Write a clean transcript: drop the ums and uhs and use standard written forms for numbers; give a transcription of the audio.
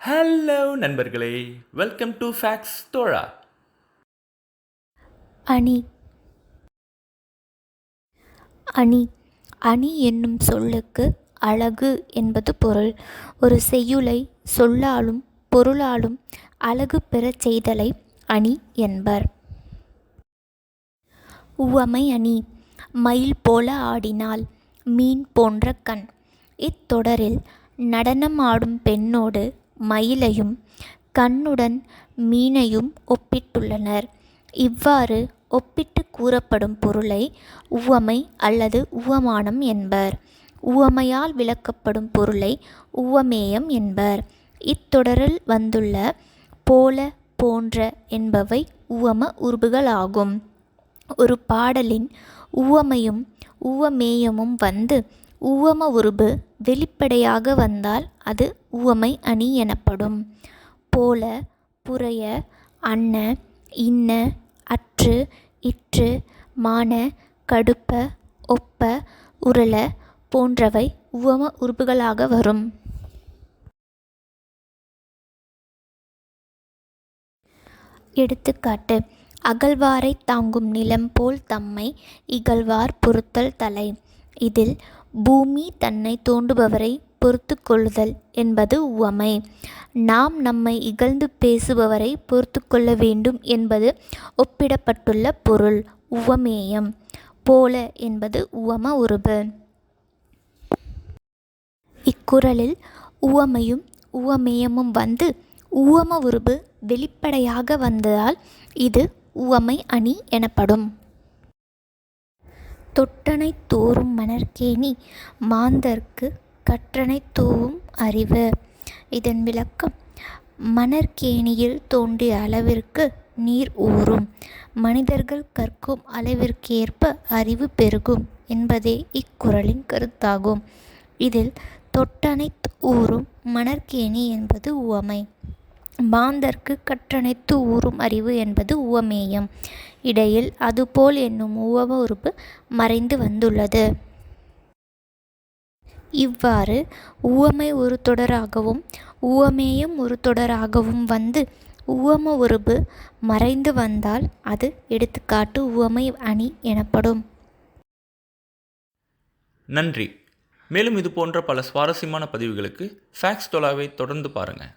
Hello நண்பர்களே, welcome to facts தோழா. அணி. அணி அணி என்னும் சொல்லுக்கு அழகு என்பது பொருள். ஒரு செய்யுளை சொல்லாலும் பொருளாலும் அழகு பெறச் செய்தலை அணி என்பர். உவமை அணி. மயில் போல ஆடினாள், மீன் போன்ற கண். இத்தொடரில் நடனம் ஆடும் பெண்ணோடு மயிலையும் கண்ணுடன் மீனையும் ஒப்பிட்டுள்ளனர். இவ்வாறு ஒப்பிட்டு கூறப்படும் பொருளை உவமை அல்லது உவமானம் என்பர். உவமையால் விளக்கப்படும் பொருளை உவமேயம் என்பர். இத்தொடரில் வந்துள்ள போல, போன்ற என்பவை உவம உருபுகளாகும். ஒரு பாடலின் உவமையும் உவமேயமும் வந்து உவம உருபு வெளிப்படையாக வந்தால் அது உவமை அணி எனப்படும். போல, புரைய, அன்ன, இன்ன, அற்று, இற்று, மான, கடுப்ப, ஒப்ப, உரள போன்றவை உவம உருபுகளாக வரும். எடுத்துக்காட்டு: அகழ்வாரை தாங்கும் நிலம் போல் தம்மை இகழ்வார் பொறுத்தல் தலை. இதில் பூமி தன்னை தோண்டுபவரை பொறுத்து கொள்ளுதல் என்பது உவமை. நாம் நம்மை இகழ்ந்து பேசுபவரை பொறுத்து கொள்ள வேண்டும் என்பது ஒப்பிடப்பட்டுள்ள பொருள் உவமேயம். போல என்பது உவம உருபு. இக்குறளில் உவமையும் உவமேயமும் வந்து உவம உருபு வெளிப்படையாக வந்ததால் இது உவமை அணி எனப்படும். தொட்டனை தோறும் மணற்கேணி மாந்தர்க்கு கற்றனை தூவும் அறிவு. இதன் விளக்கம்: மணற்கேணியில் தோண்டிய அளவிற்கு நீர் ஊறும், மனிதர்கள் கற்கும் அளவிற்கேற்ப அறிவு பெருகும் என்பதே இக்குறளின் கருத்தாகும். இதில் தொட்டனை ஊறும் மணற்கேணி என்பது உவமை, மாந்தர்க்கு கற்றனைத்து ஊறும் அறிவு என்பது உவமேயம். இடையில் அதுபோல் என்னும் உவம உருபு மறைந்து வந்துள்ளது. இவ்வாறு உவமை ஒரு தொடராகவும் உவமேயம் ஒரு தொடராகவும் வந்து உவம உருபு மறைந்து வந்தால் அது எடுத்துக்காட்டு உவமை அணி எனப்படும். நன்றி. மேலும் இது போன்ற பல சுவாரஸ்யமான பதிவுகளுக்கு ஃபேக்ஸ் தோழாவை தொடர்ந்து பாருங்கள்.